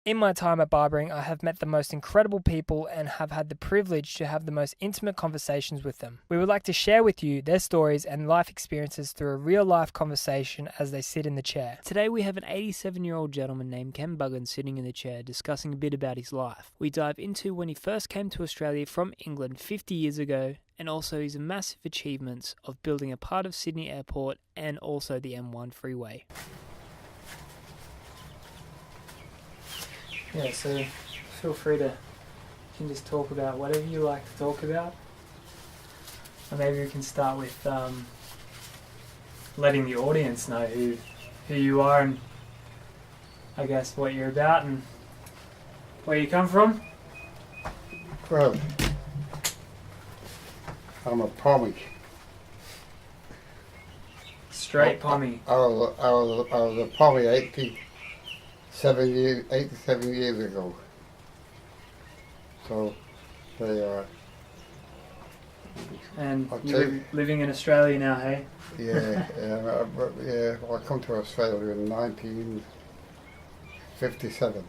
In my time at barbering, I have met the most incredible people and have had the privilege to have the most intimate conversations with them. We would like to share with you their stories and life experiences through a real-life conversation as they sit in the chair. Today we have an 87-year-old gentleman named Buggins sitting in the chair discussing a bit about his life. We dive into when he first came to Australia from England 50 years ago, and also his massive achievements of building a part of Sydney Airport and also the M1 freeway. Yeah, so feel free to, you can just talk about whatever you like to talk about. Or maybe we can start with letting the audience know who you are and I guess what you're about and where you come from. Well, I'm a pommy. Straight pommy. I was a pommy 87 years ago. So they are. And you're living in Australia now, hey? Yeah, yeah. Well, I come to Australia in 1957.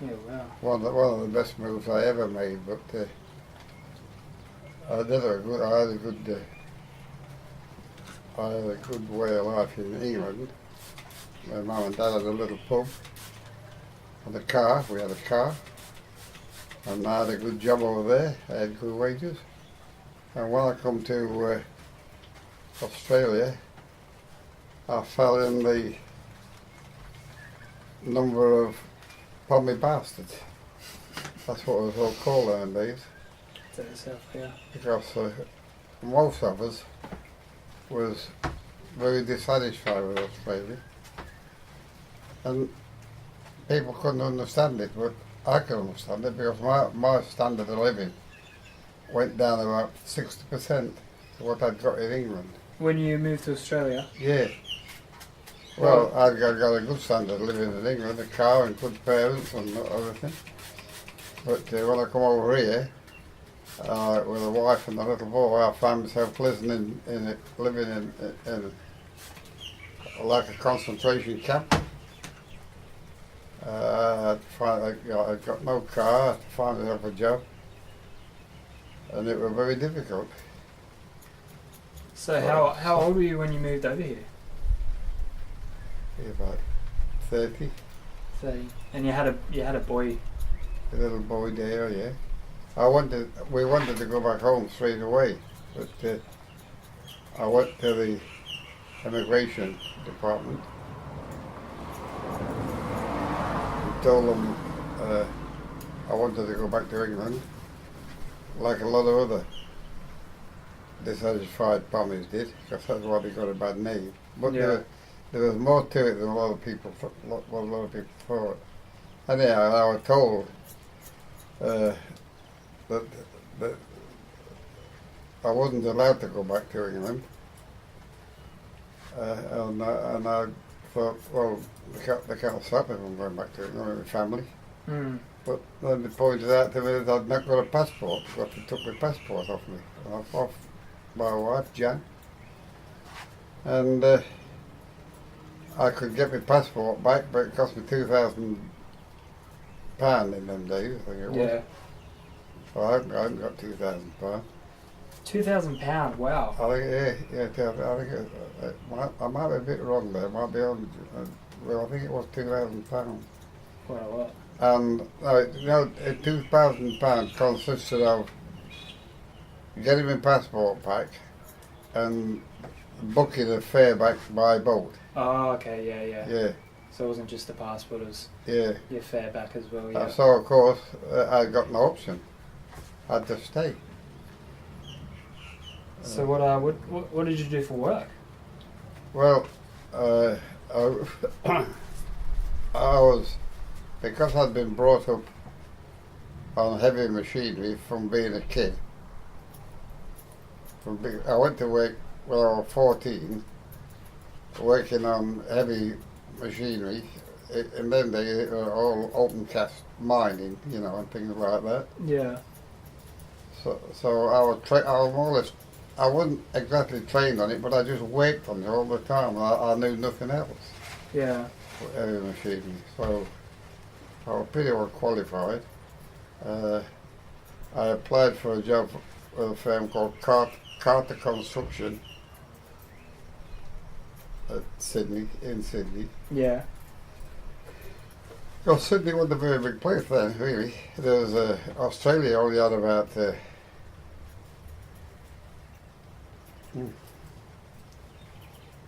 Yeah, wow. One of the best moves I ever made, but I had a good way of life in England. My mum and dad had a little pub and a car. We had a car, and I had a good job over there. I had good wages. And when I come to Australia, I fell in the number of pommy bastards. That's what it was all called nowadays. Yeah. Because most of us was very dissatisfied with Australia. And people couldn't understand it, but I could understand it because my standard of living went down about 60% to what I'd got in England. When you moved to Australia? Yeah. Well, I got a good standard of living in England, a car and good parents and everything. But when I come over here, with a wife and a little boy, I found myself living in like a concentration camp. I got no car, I had to find myself a job, and it was very difficult. So how old were you when you moved over here? Yeah, about 30. 30. And you had a boy. A little boy there, yeah. We wanted to go back home straight away, but I went to the immigration department. Told them I wanted to go back to England, like a lot of other dissatisfied pommies did, because that's why they got a bad name. But yeah. there was more to it than a lot of people thought. Anyhow, I was told that I wasn't allowed to go back to England, and I thought, well, they can't stop me from going back to England with my family. Mm. But then they pointed out to me that I'd not got a passport, because they took my passport off me, off my wife, Jan. And I could get my passport back, but it cost me £2,000 in them days, I think it was. Yeah. Well, I haven't got £2,000. £2,000, wow. I think, I might be a bit wrong there. It might be on. Well, I think it was £2,000. Quite a lot. And £2,000 consisted of getting my passport back and booking a fare back by boat. Oh, okay, yeah. Yeah. So it wasn't just the passport; it was your fare back as well. Yeah. So of course I got no option. I had to stay. So what did you do for work? Well, I was, because I'd been brought up on heavy machinery from being a kid. I went to work when I was 14, working on heavy machinery. In them days it was all open cast mining, and things like that. Yeah. So I wasn't exactly trained on it, but I just worked on it all the time. I knew nothing else. Yeah. Heavy machinery. So I was pretty well qualified. I applied for a job with a firm called Carter Construction at Sydney, in Sydney. Yeah. Well, Sydney wasn't a very big place then, really. There was Australia only had about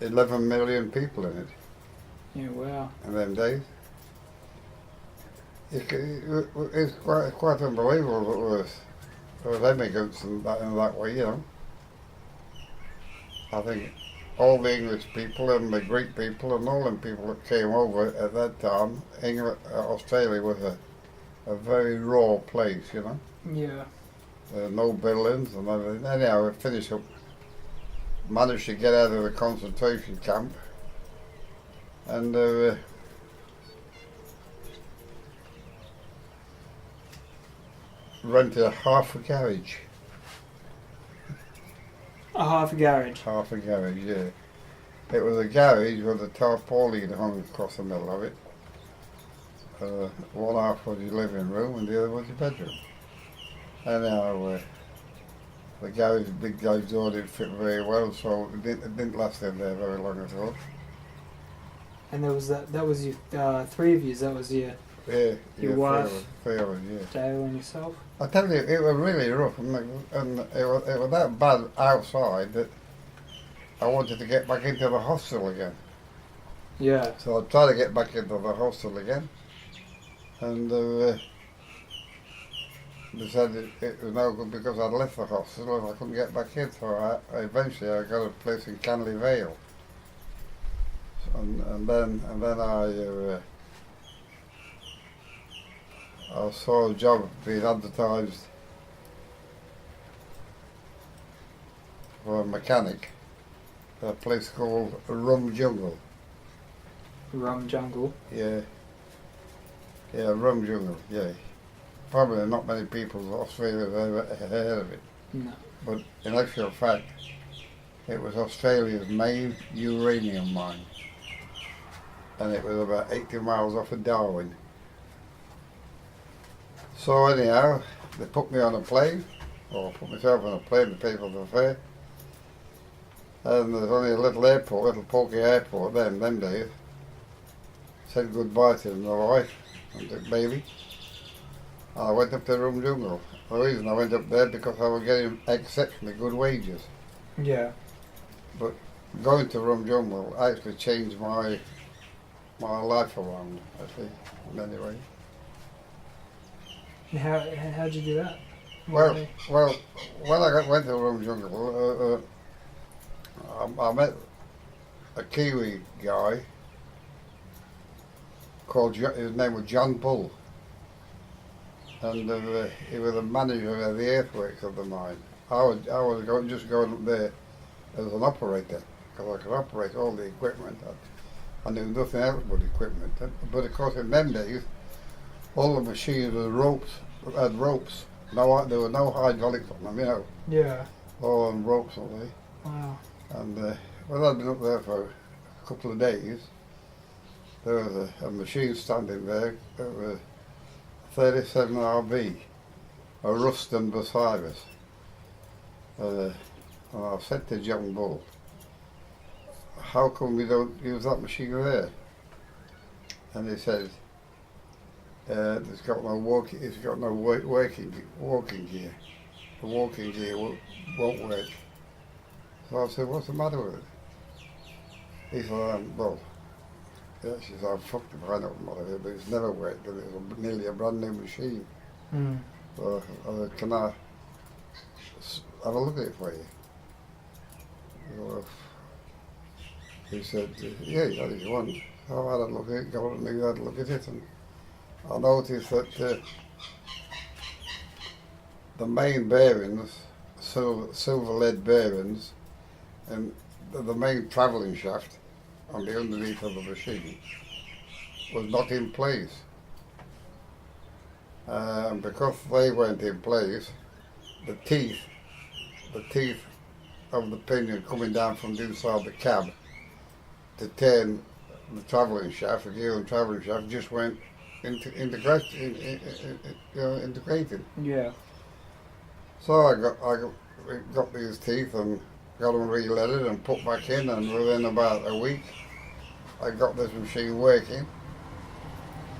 11 million people in it Yeah, wow. in them days. It's quite unbelievable that there was immigrants in that way, you know. I think all the English people and the Greek people and all them people that came over at that time, Australia was a very raw place, you know. Yeah. No buildings and everything. Anyhow, we finished up, managed to get out of the concentration camp, and rented a half a garage. A half a garage. Half a garage, yeah. It was a garage with a tarpaulin hung across the middle of it. One half was your living room and the other was your bedroom. Anyhow, the garage, big garage door didn't fit very well, so it didn't last in there very long at all. And there was that was your three of you. That was your Your wife, three of us, yeah. Dale, and yourself. I tell you, it was really rough, and it was that bad outside that I wanted to get back into the hostel again. Yeah. So I tried to get back into the hostel again, and they said it was no good because I'd left the hostel and I couldn't get back in. So eventually I got a place in Canley Vale, and then I saw a job being advertised for a mechanic at a place called Rum Jungle. Rum Jungle. Yeah, Rum Jungle, yeah. Probably not many people in Australia have ever heard of it. No. But in actual fact, it was Australia's main uranium mine. And it was about 80 miles off of Darwin. So anyhow, they put me on a plane, or put myself on a plane to pay for the fare. And there's only a little airport, little pokey airport then, them days. Said goodbye to my wife and the baby. And I went up to Rum Jungle. The reason I went up there because I was getting exceptionally good wages. Yeah. But going to Rum Jungle actually changed my life around, I think, in many ways. And how'd you do that? Well, when I went to Rum Jungle, I met a Kiwi guy called, his name was John Bull, and he was the manager of the earthworks of the mine. I was just going up there as an operator, because I could operate all the equipment. I knew nothing else but equipment. But of course in them days, all the machines had ropes. No, there were no hydraulics on them, you know. Yeah. All on ropes only. Wow. And when I'd been up there for a couple of days, there was a machine standing there. It was 37 RB, a Ruston beside us. And I said to John Bull, how come we don't use that machine there? And he said, it's got no walking gear. The walking gear won't work. So I said, what's the matter with it? He said, well, yeah, she said, I'm fucked if I know what the matter with it, but it's never worked, and it's nearly a brand new machine. Mm. So I said, can I have a look at it for you? So, he said, yeah, if you want. So I had a look at it, go and I had a look at it, and I noticed that the main bearings, silver lead bearings, and the main travelling shaft on the underneath of the machine was not in place. And because they weren't in place, the teeth of the pinion coming down from the inside the cab to turn the travelling shaft, the gear and travelling shaft, just weren't integrated. Yeah. So I got these teeth and got them re-leaded and put back in, and within about a week I got this machine working.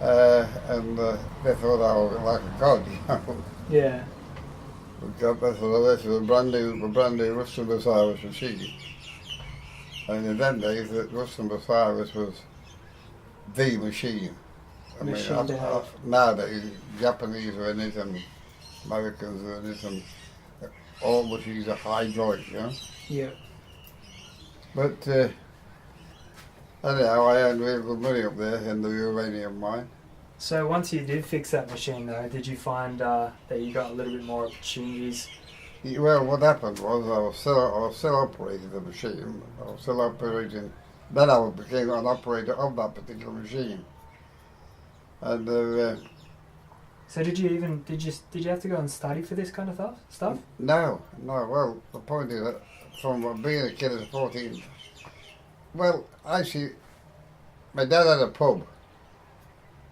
And they thought I was like a god, you know. Yeah. This was a brand new Ruston Bucyrus machine. And in them days, the Ruston Bucyrus was the machine. I Machine to have. Nowadays, Japanese are in it and Americans are in it, and all machines are hydraulic, you know. Yeah. But anyhow, I earned real good money up there in the uranium mine. So once you did fix that machine, though, did you find that you got a little bit more opportunities? Well, what happened was I was still operating the machine. I was still operating. Then I became an operator of that particular machine. And So did you have to go and study for this kind of stuff? no. Well, the point is that from being a kid at 14. Well, actually, my dad had a pub,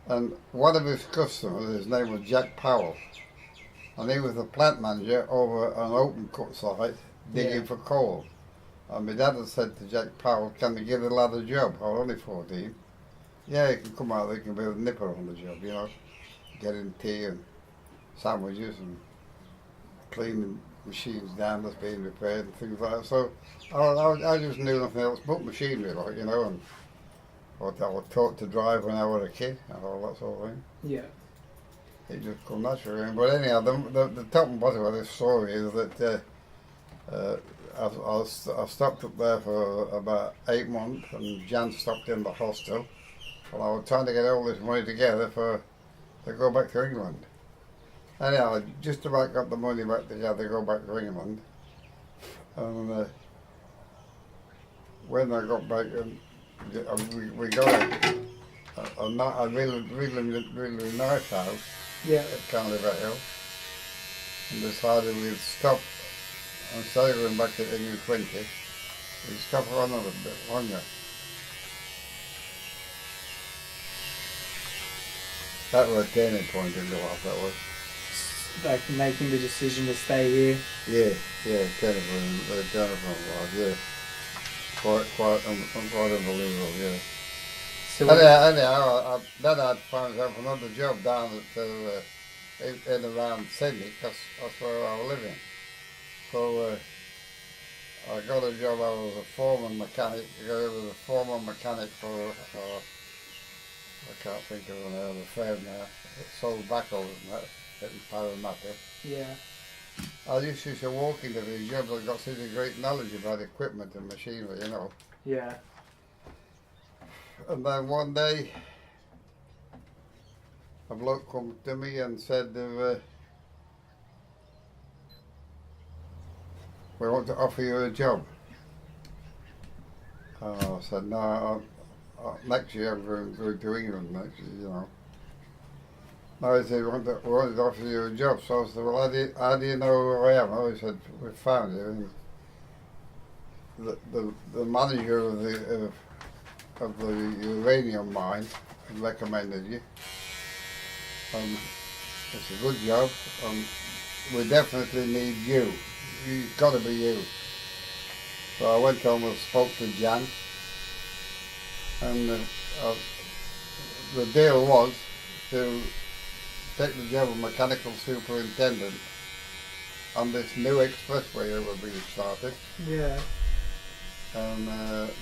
and one of his customers, his name was Jack Powell, and he was the plant manager over an open cut site digging for coal. And my dad had said to Jack Powell, "Can you give the lad a job?" I was only 14. Yeah, he can come out there, he can be a nipper on the job, you know, getting tea and sandwiches and cleaning machines down that's being repaired and things like that. So I just knew nothing else but machinery, like, you know, and what I was taught to drive when I was a kid and all that sort of thing. Yeah. It just come naturally. But anyhow, the top and bottom of this story is that I stopped up there for about 8 months, and Jan stopped in the hostel, and I was trying to get all this money together to go back to England. Anyhow, I just about got the money back together to go back to England, and when I got back, we got a really nice house. Yeah. At Canada Hill, and decided we'd stop, and instead of going back to the new 20, we'd stop on a little bit longer. That was a turning point in the life, that was. Like making the decision to stay here. Yeah, turning point life, yeah. Quite unbelievable, yeah. So anyhow, then I'd find myself another job down at in around Sydney, because that's where I was living. So I got a job. I was a foreman mechanic. I was a foreman mechanic for I can't think of the firm now. It sold backhoes and that in Parramatta. yeah. I used to walk into these jobs. I got such a great knowledge about equipment and machinery, you know. Yeah. And then one day, a bloke come to me and said, "We want to offer you a job." I said, "No, next year I'm going to England next year, you know." No, he said, we want to offer you a job. So I said, "Well, how do you know who I am?" Oh, he said, "We found you." And the manager of the uranium mine recommended you. It's a good job. We definitely need you. You've got to be you. So I went home and spoke to Jan, and the deal was to take the job of mechanical superintendent on this new expressway that was being started. Yeah. And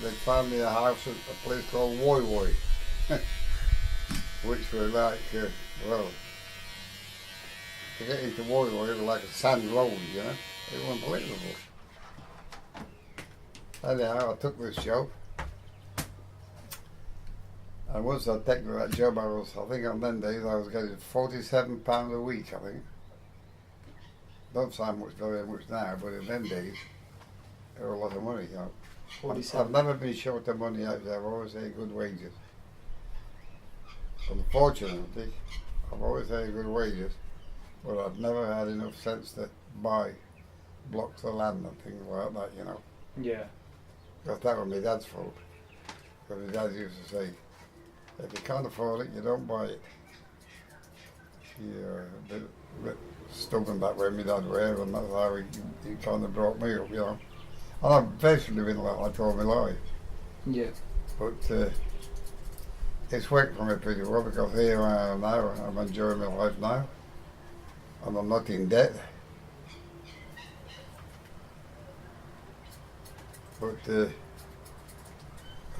they found me a house at a place called Woy Woy, which were like, well, to get into Woy Woy, it was like a sand road, you know. It was unbelievable. Anyhow, I took this job. And once I'd taken that job, I think on them days, I was getting £47 a week, I think. Don't sound very much now, but in them days, it was a lot of money, you know. I've never been short of money, actually. I've always had good wages. Unfortunately, I've always had good wages, but I've never had enough sense to buy blocks of land and things like that, you know. Yeah. Because that was my dad's fault. Because my dad used to say, if you can't afford it, you don't buy it. bit stubborn that way, my dad were, and that's how he kind of brought me up, you know. And I've basically been like that all my life. Yeah. But it's worked for me pretty well because here I am now, I'm enjoying my life now, and I'm not in debt. But as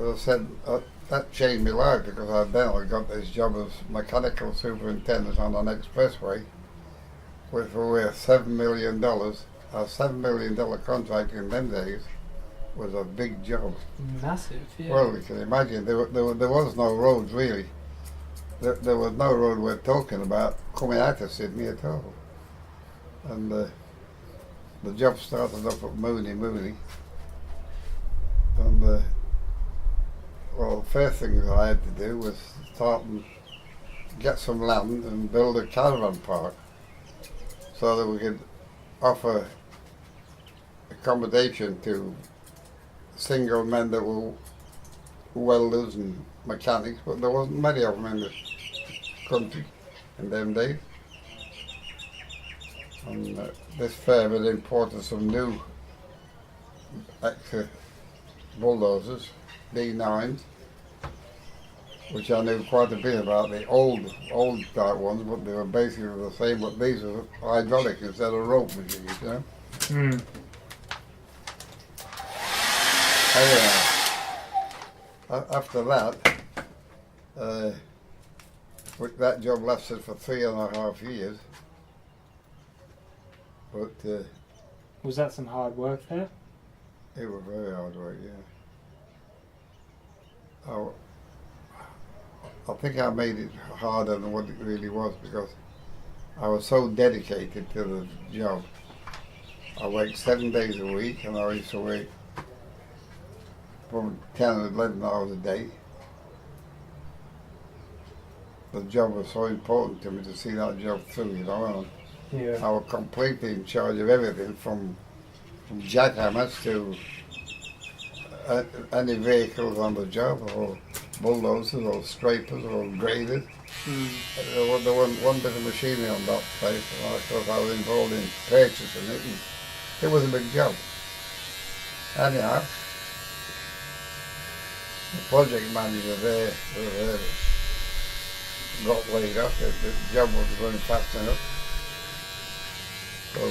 I said, that changed my life because I got this job as mechanical superintendent on an expressway with over $7 million. A $7 million contract in them days was a big job. Massive, yeah. Well, you can imagine, there was no roads really. There was no road we're talking about coming out of Sydney at all. And the job started off at Mooney. And well, the first thing I had to do was start and get some land and build a caravan park so that we could offer accommodation to single men that were welders and mechanics, but there wasn't many of them in the country in them days. And this firm had imported some new extra bulldozers, D9s, which I knew quite a bit about, the old type ones, but they were basically the same, but these were hydraulic instead of rope machines, you know. Mm. Anyway, after that, that job lasted for 3.5 years, but was that some hard work there? it was very hard work, yeah. I think I made it harder than what it really was because I was so dedicated to the job. I worked 7 days a week, and I used to work from 10 or 11 hours a day. The job was so important to me to see that job through, you know. And Yeah. I was completely in charge of everything from jackhammers to any vehicles on the job, or bulldozers, or scrapers, or graders. Mm. There wasn't one bit of machinery on that place, and of course I was involved in purchasing it, and it was a big job. Anyhow, the project manager there got laid off. The job wasn't going fast enough, so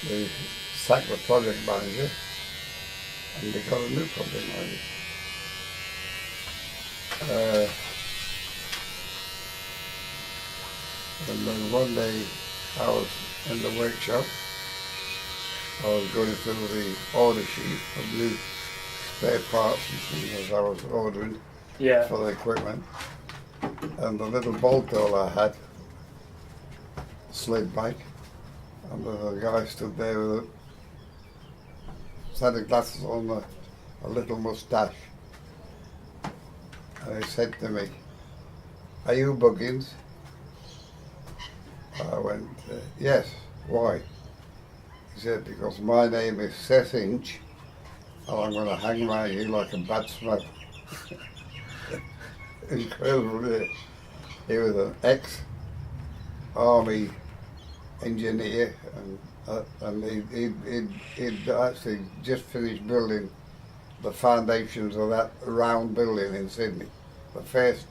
they sacked the project manager, and they got a new project manager. And then one day I was in the workshop. I was going through the order sheet of new spare parts and things as I was ordering for the equipment. And the little bolt hole I had slid back, and the guy stood there with a set of glasses on, a little moustache. And he said to me, "Are you Buggins?" I went, "Yes, why?" He said, "Because my name is Seth Inch, and I'm going to hang around you like a bad smell." Incredible, isn't it? He was an ex-army engineer, and he'd actually just finished building the foundations of that round building in Sydney. The first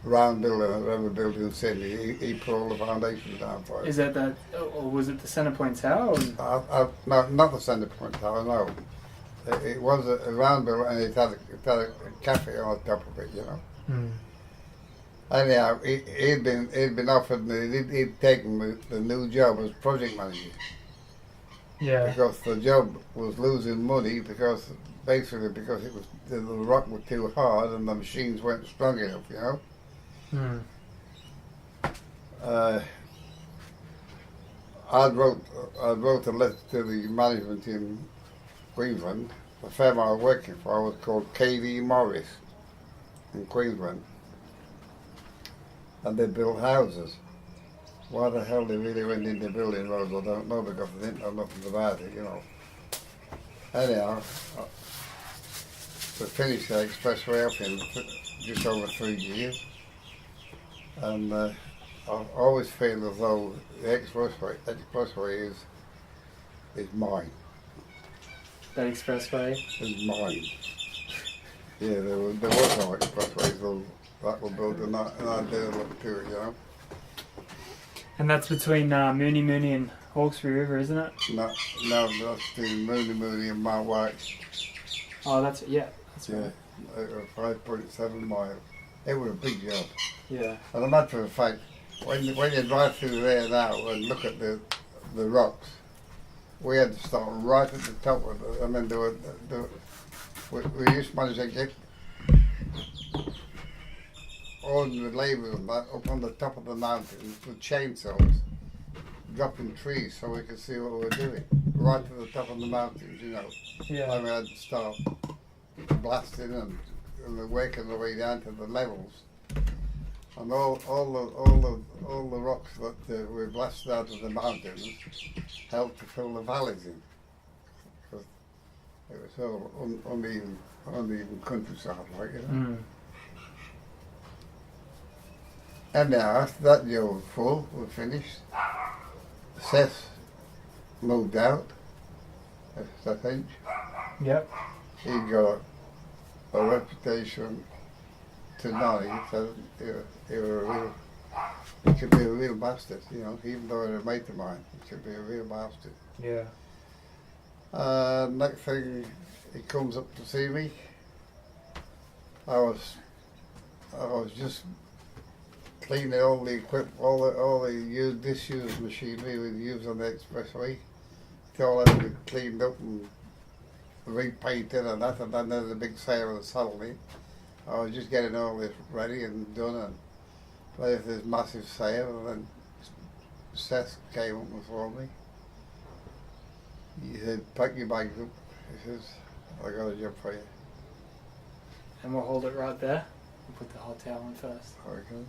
round building I've ever built in Sydney. He put all the foundations down for it. Is that or was it the Centrepoint Tower? No, not the Centrepoint Tower, no. It was a round building, and it had a cafe on top of it, you know. Mm. Anyhow, he'd been offered, he'd taken the new job as project manager. Yeah. Because the job was losing money because it was, the rock was too hard and the machines weren't strong enough, you know. Mm. I wrote a letter to the management in Queensland. The firm I was working for was called KV Morris in Queensland, and they built houses. Why the hell they really went into building roads, I don't know, because they didn't know nothing about it, you know. Anyhow, we finished the expressway up in just over 3 years, and I always feel as though the expressway is mine. That expressway? Is mine. Yeah, there was no expressways that were built, and I did look to it, you know. And that's between Mooney Mooney and Hawkesbury River, isn't it? No, that's the Mooney and Mount Wax. Oh, that's right. 5.7 miles. It was a big job. Yeah. As a matter of fact, when you drive through there now and look at the rocks, we had to start right at the top of it. I mean, we used to manage to get all the labourers and that up on the top of the mountains with chainsaws, dropping trees so we could see what we were doing. Right to the top of the mountains, you know. Yeah. And we had to start blasting and working the way down to the levels. And all the rocks that we blasted out of the mountains helped to fill the valleys in. Because it was so uneven countryside, like, you know. Mm. And now, after that job was full, we finished. Seth moved out, Seth Inch. Yep. He got a reputation tonight that he could be a real bastard, you know, even though he's a mate of mine, he could be a real bastard. Yeah. Next thing, he comes up to see me. I was just cleaning all the equipment, all the disused machinery we use on the expressway. It's all had to be cleaned up and repainted and that, and then there's a big sale suddenly. I was just getting all this ready and done, and there's this massive sale, and then Seth came up before me. He said, "Pack your bags up." He says, "I got a job for you." And we'll hold it right there. We'll put the hot towel in first. Okay.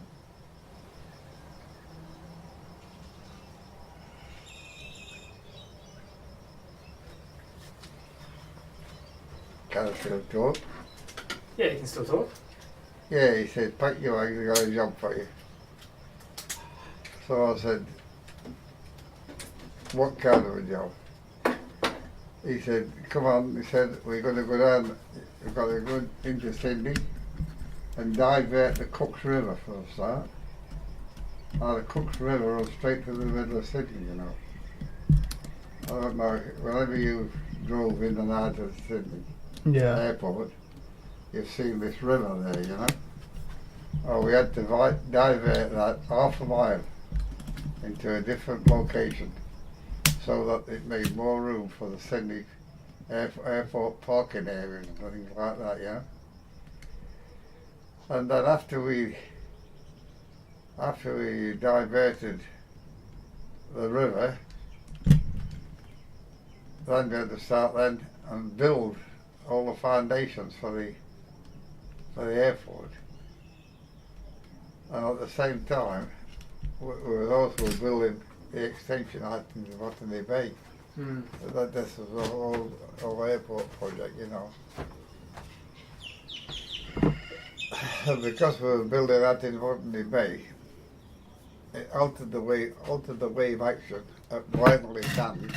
Can I still talk? Yeah, you can still talk. Yeah, he said, "Pack your bags, I got a job for you." So I said, "What kind of a job?" He said, "Come on," he said, "we're going to go down, we've got to go into Sydney and divert the Cooks River for a start." Now the Cooks River runs straight to the middle of Sydney, you know. I don't know, whenever you drove in and out of Sydney airport, you've seen this river there, you know. Oh, we had to divert that half a mile into a different location so that it made more room for the Sydney airport parking areas and things like that, yeah. And then after we diverted the river, then we had to start then and build all the foundations for the airport. And at the same time, we were also building the extension out into Botany Bay. Mm. So this was a whole airport project, you know. And because we were building that in Botany Bay, it altered the wave action at Brightly Sands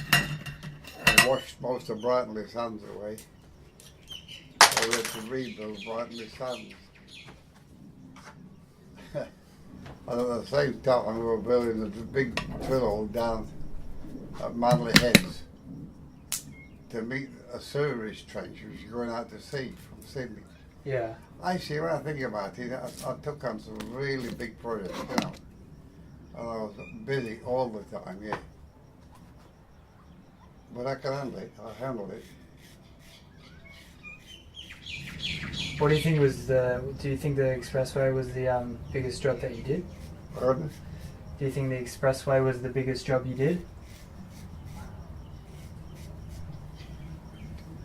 and washed most of Brightly Sands away. So we had to rebuild Brightly Sands. And at the same time, we were building a big tunnel down at Manly Heads to meet a sewerage trench which is going out to sea from Sydney. Yeah. Actually, when I think about it, I took on some really big projects, you know. And I was busy all the time, yeah. But I can handle it. I handled it. What do you think was do you think the expressway was the biggest job that you did? Pardon? Do you think the expressway was the biggest job you did?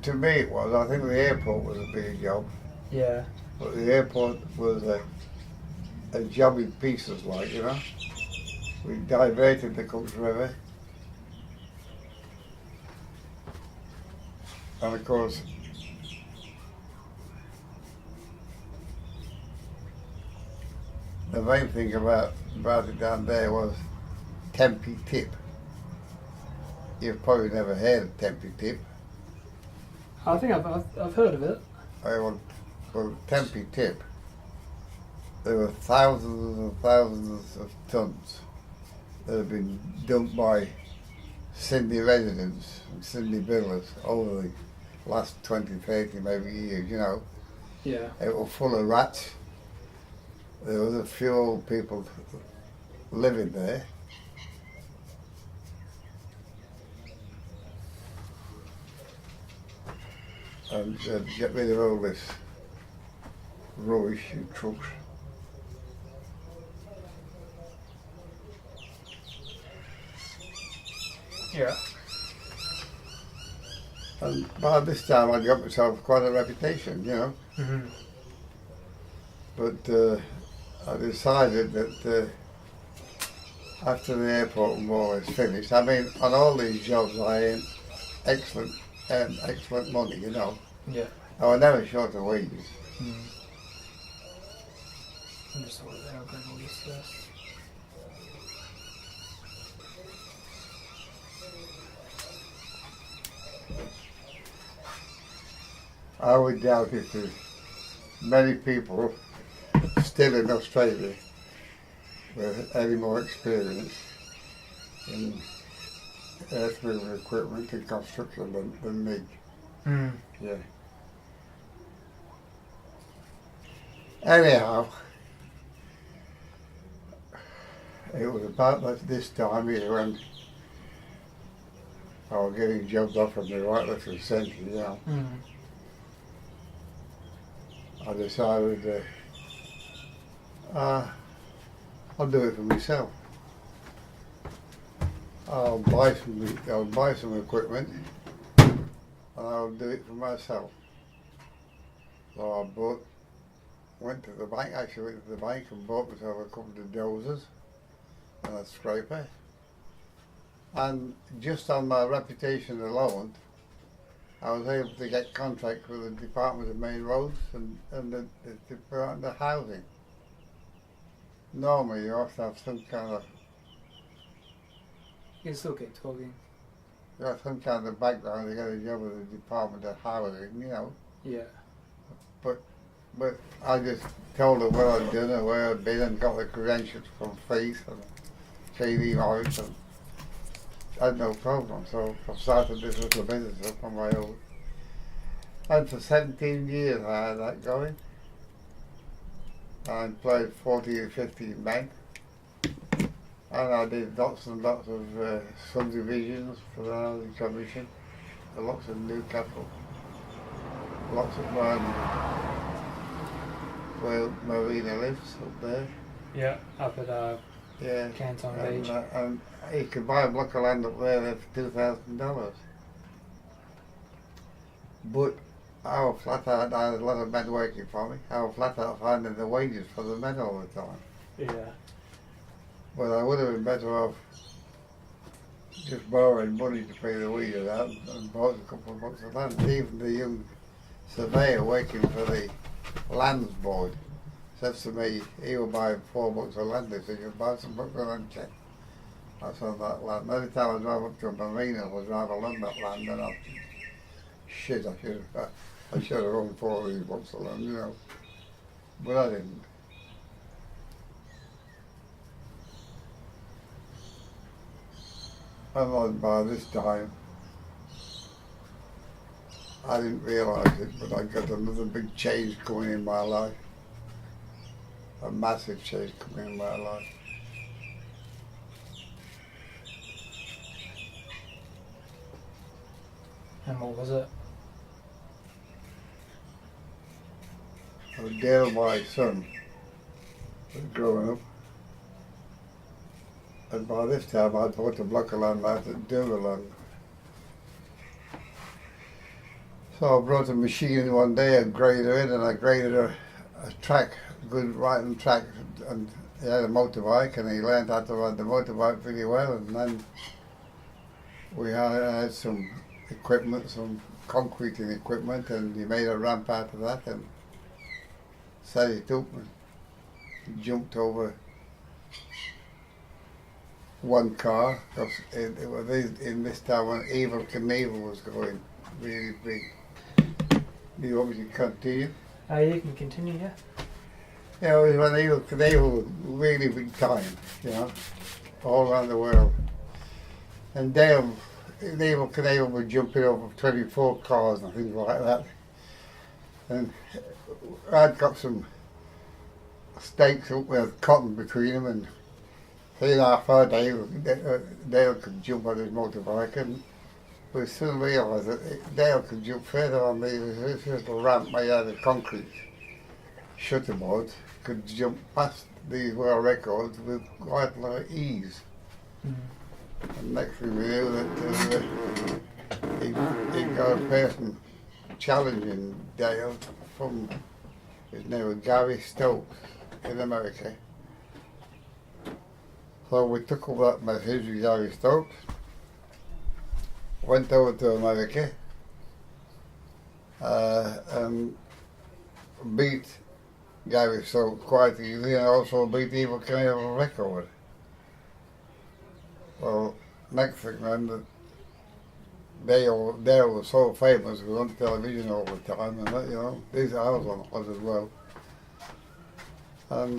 To me it was. I think the airport was a big job. Yeah. But the airport was a job in pieces, like, you know. We diverted the Cooks River. And of course, the main thing about it down there was Tempe tip. You've probably never heard of Tempe tip. I think I've heard of it. Well, Tempe tip, there were thousands and thousands of tons that have been dumped by Sydney residents and Sydney builders over the last 20, 30 maybe years, you know. Yeah. It was full of rats. There was a few old people living there. And get rid of all this rubbish in trucks. Yeah. And by this time I'd got myself quite a reputation, you know. Mm-hmm. But I decided that after the airport more or less finished, I mean, on all these jobs I earned excellent money, you know. Yeah. I was never short of wages. Mm. I'm just sorting out all this stuff. I would doubt if there's many people still in Australia with any more experience in earth-moving equipment and construction than me. Mm. Yeah. Anyhow, it was about this time here when I was getting jobs offered me right left and centre, you know. Mm. I decided I'll do it for myself. I'll buy some equipment and I'll do it for myself. So I went to the bank and bought myself a couple of dozers and a scraper. And just on my reputation alone, I was able to get contracts with the Department of Main Roads and the Department of Housing. Normally you have to have some kind of You can still keep talking. background to get a job with the Department of Housing, you know. Yeah. But I just told them what I'd done and where I'd been and got the credentials from Faith and TV Morris and I had no problem. So I started this little business up on my own. And for 17 years I had that going. I employed 40 or 50 men. And I did lots and lots of subdivisions for the Housing Commission, lots of Newcastle, lots of well, marina lifts up there. Yeah, up at Yeah, Canton Beach. And you could buy a block of land up there for $2,000. But I was flat out, I had a lot of men working for me, I was flat out finding the wages for the men all the time. Yeah. Well, I would have been better off just borrowing money to pay the wages out and bought a couple of bucks of land. Even the young surveyor working for the Lands Board says to me, he will buy 4 bucks of land. He said, you'll buy some bucks of land, check. That's on that land. Every time I drive up to a marina, I'll drive along that land and I'll, shit, I should have owned 4 of these bucks of land, you know. But I didn't. And by this time, I didn't realise it, but I got another big change coming in my life. A massive change coming in my life. And what was it? Dale, my son, was growing up. And by this time I'd bought a block of land out at Durland. So I brought a machine in one day, a grader in, and I graded a track, a good riding track, and he had a motorbike and he learned how to ride the motorbike pretty well, and then we had some equipment, some concreting equipment, and he made a ramp out of that and set it up. And jumped over one car, because it was in this time when Evil Knievel was going really big. Do you want me to continue? You can continue, yeah. Yeah, it was when Evil Knievel was really big time, you know, all around the world. And Evil Knievel was jumping over 24 cars and things like that. And I'd got some stakes up with cotton between them, and 3.5 hours Dale could jump on his motorbike, and we soon realised that Dale could jump further on this little ramp made out of concrete. Shutterboard could jump past these world records with quite a lot of ease. Mm-hmm. And next thing we knew that he got a person challenging Dale from his name was Gary Stokes in America. So we took up that message with Gary Stokes, went over to America, and beat Gary Stokes quite easily, and also beat Evil Knievel's record. Well, next thing then, that Dale was so famous, he was on television all the time, and that, you know, these I was on it as well. And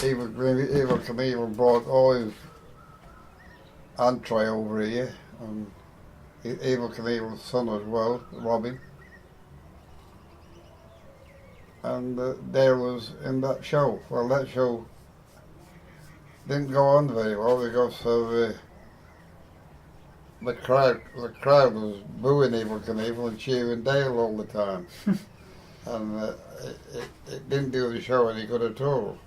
Evil Knievel brought all his entree over here, and Evil Knievel's son as well, Robin. And Dale was in that show. Well, that show didn't go on very well because of the crowd was booing Evil Knievel and cheering Dale all the time. And it didn't do the show any good at all.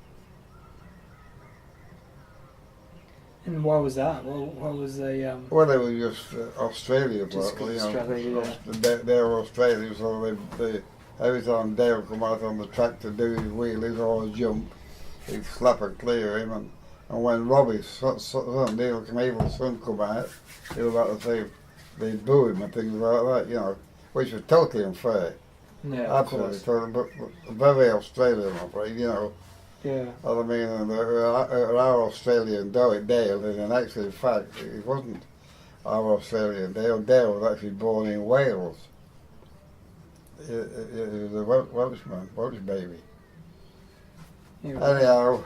And why was that? What was the... Well, it was just Australia, just probably. Australia, They're Australian, so they every time Dale come out on the track to do his wheelies or a jump, he'd slap and clear him. And when Robbie's son, Neil Knievel's son, come out, he was about to say they'd boo him and things like that, you know, which was totally unfair. Yeah, absolutely totally, but very Australian, I'm afraid, you know. Yeah. I mean, our Australian Dale, and actually, in fact, it wasn't our Australian Dale. Dale was actually born in Wales. He was a Welsh baby. Yeah. Anyhow,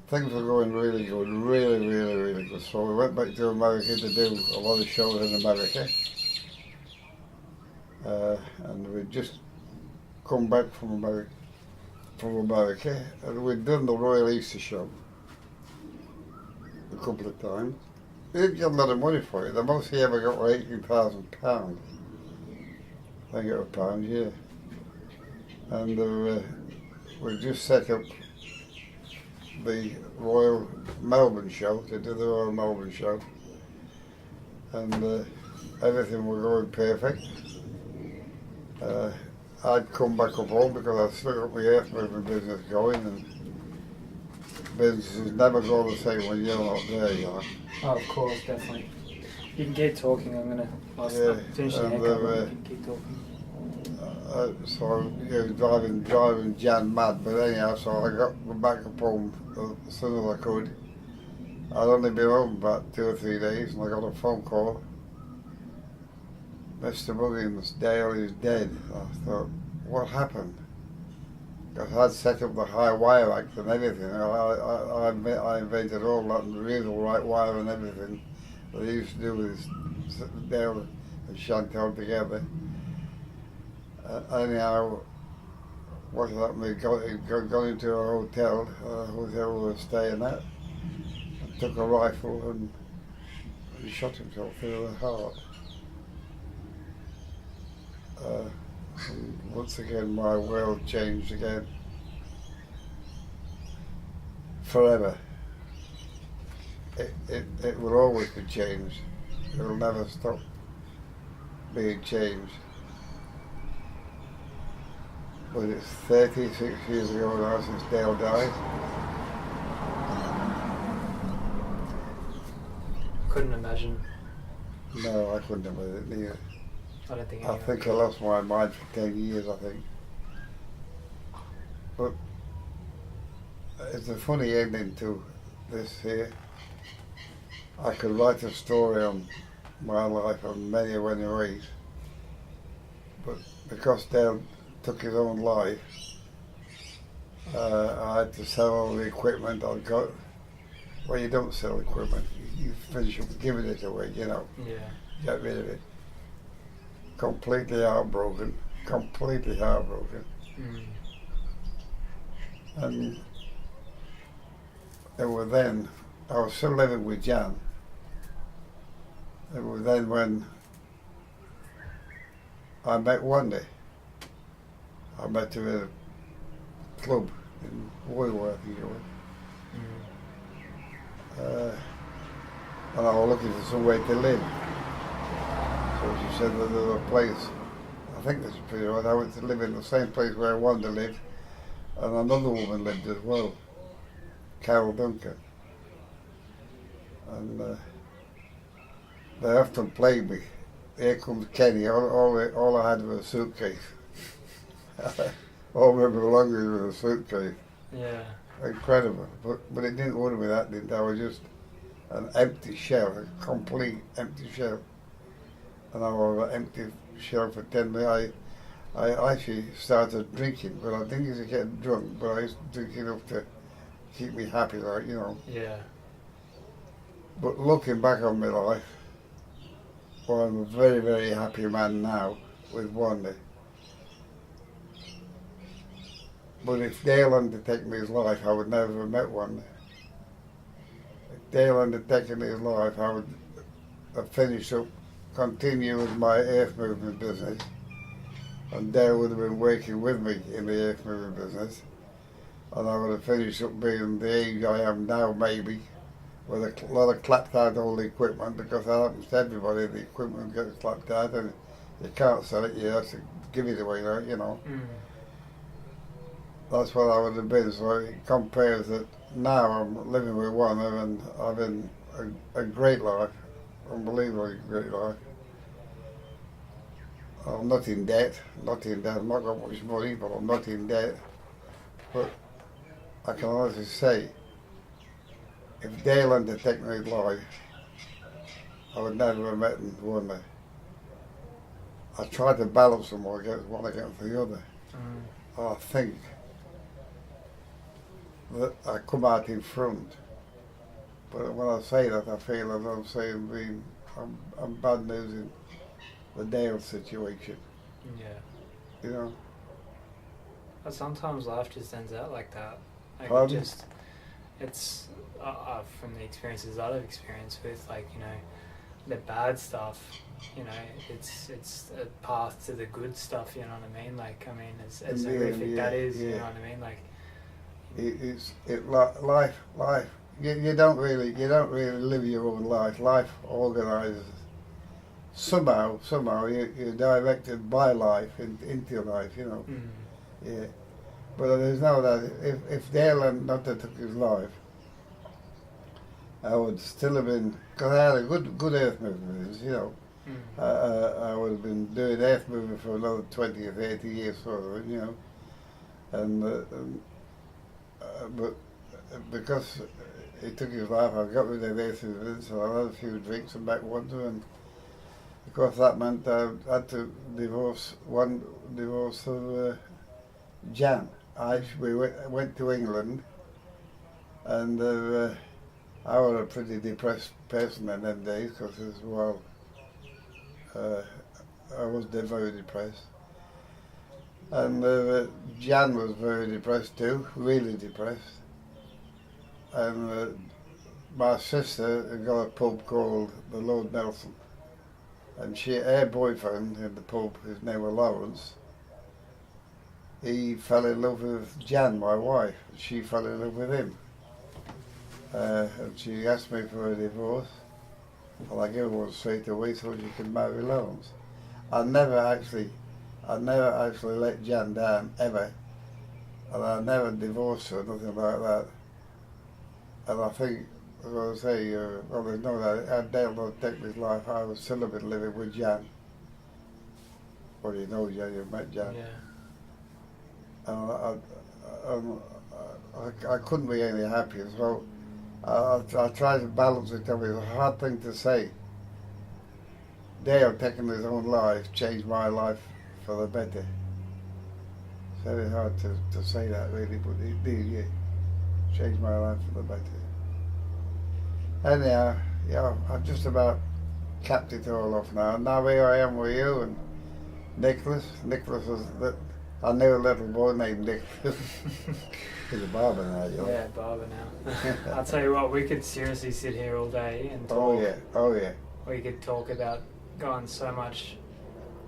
things were going really good, really good. So we went back to America to do a lot of shows in America. And we'd just come back from America, and we'd done the Royal Easter Show a couple of times. We didn't get a lot of money for it. The most he ever got was £18,000. I think it was pounds, yeah. And we just set up the Royal Melbourne Show, to do the Royal Melbourne Show. And everything was going perfect. I'd come back up home because I'd still got my earth moving business going, and business is never go the same when you're not there, you know. Oh, of course, definitely. You can keep talking, I'm going to finish the haircut, you can keep talking. So, driving Jan mad, but anyhow, so I got back up home as soon as I could. I'd only been home about 2 or 3 days, and I got a phone call. Mr. Buggins, Dale is dead. I thought, what happened? Because I'd set up the high wire act and everything. I invented all that, and the real right wire and everything that they used to do with Dale and Chantal together. Anyhow, what happened? We got into a hotel we were staying at, and took a rifle and shot himself through the heart. And once again, my world changed again. Forever. It will always be changed. It will never stop being changed. But it's 36 years ago now since Dale died. Couldn't imagine. No, I couldn't imagine it either. I don't think I anyone think I could. lost my mind for 10 years, I think. But it's a funny ending to this here. I could write a story on my life on many ways, but because Dale took his own life, I had to sell all the equipment I got. Well, you don't sell equipment, you finish up giving it away, you know, Yeah. get rid of it. Completely heartbroken. Mm. And it was then, I was still living with Jan. It was then when I met Wendy. I met her at a club in Woolworth, I think it was. And I was looking for somewhere to live. So she said that there's a place, I think this is pretty right, I went to live in the same place where Wanda lived, and another woman lived as well, Carol Duncan. And they often played me. Here comes Kenny, all I had was a suitcase. All my belongings were a suitcase. Yeah. Incredible. But it didn't worry me that, didn't it? I was just an empty shell, a complete empty shell. And I was an empty shell for 10 minutes. I actually started drinking, but I didn't used to get drunk, but I used to drink enough to keep me happy, like, you know. Yeah. But looking back on my life, well, I'm a very, very happy man now with Wanda. But if Dale hadn't taken his life, I would never have met Wanda. If Dale hadn't taken his life, I would have finished up, continue with my earth movement business, and Dale would have been working with me in the earth movement business, and I would have finished up being the age I am now, maybe, with a lot of clapped out old equipment, because that happens to everybody. The equipment gets clapped out and you can't sell it, you have to give it away, you know. Mm. That's what I would have been. So it compares that now I'm living with one and having a great life, unbelievably great life. I'm not in debt, I've not got much money, but I'm not in debt. But I can honestly say, if Dale hadn't taken his life, I would never have met him one day. I tried to balance them all against one against the other. I think that I come out in front. But when I say that, I feel as I'm saying I'm bad news in the Dale situation. Yeah. You know? But sometimes life just ends out like that. Like Pardon? It's from the experiences that I've experienced with, like, you know, the bad stuff, you know, it's a path to the good stuff, you know what I mean? Like, I mean, as horrific that is, you know what I mean? Like, Life. You don't really live your own life. Life organises. Somehow you're directed by life into your life, you know. mm, Yeah. But there's no that. If Dale had not took his life, I would still have been, because I had a good earth movement, you know. I would have been doing earth movement for another 20 or 30 years further, you know. But because he took his life, I got rid of earth movement, so I had a few drinks and back wonder, and of course that meant I had to divorce Jan. We went to England, and I was a pretty depressed person in them days, because I was very depressed. And Jan was very depressed too, really depressed. And my sister had got a pub called the Lord Nelson, and her boyfriend in the pub, his name was Lawrence, he fell in love with Jan, my wife. She fell in love with him. And she asked me for a divorce, and I gave her one straight away so she could marry Lawrence. I never actually let Jan down, ever. And I never divorced her, nothing like that. And I think, as I say, well, there's no doubt, had Dale not taken his life, I would still have been living with Jan. Well, he knows you, you've met Jack. Yeah. I couldn't be any happier, so I tried to balance it. It was a hard thing to say. Dale taking his own life changed my life for the better. It's very hard to say that really, but it did, yeah. Changed my life for the better. Anyhow, yeah, I've just about capped it all off now. Now here I am with you and Nicholas. Nicholas was I knew a little boy named Nicholas. He's a barber now, you know. Yeah, barber now. I'll tell you what, we could seriously sit here all day and talk. Oh yeah. We could talk about going so much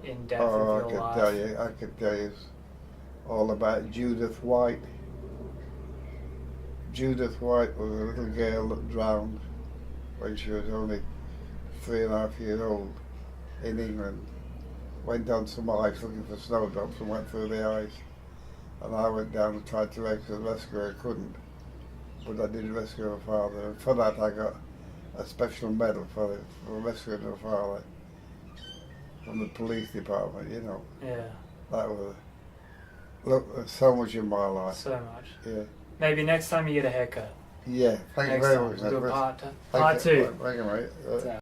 in depth Oh, with your life. I could tell you all about Judith White. Judith White was a little girl that drowned when she was only 3.5 years old in England. Went on some ice looking for snowdrops and went through the ice. And I went down and tried to rescue her, couldn't. But I did rescue her father, and for that I got a special medal for rescuing her father from the police department, you know. Yeah. That was, look, there's so much in my life. So much. Yeah. Maybe next time you get a haircut. Yeah, thank you Next very time. much. We'll do a part two. Thank you, mate.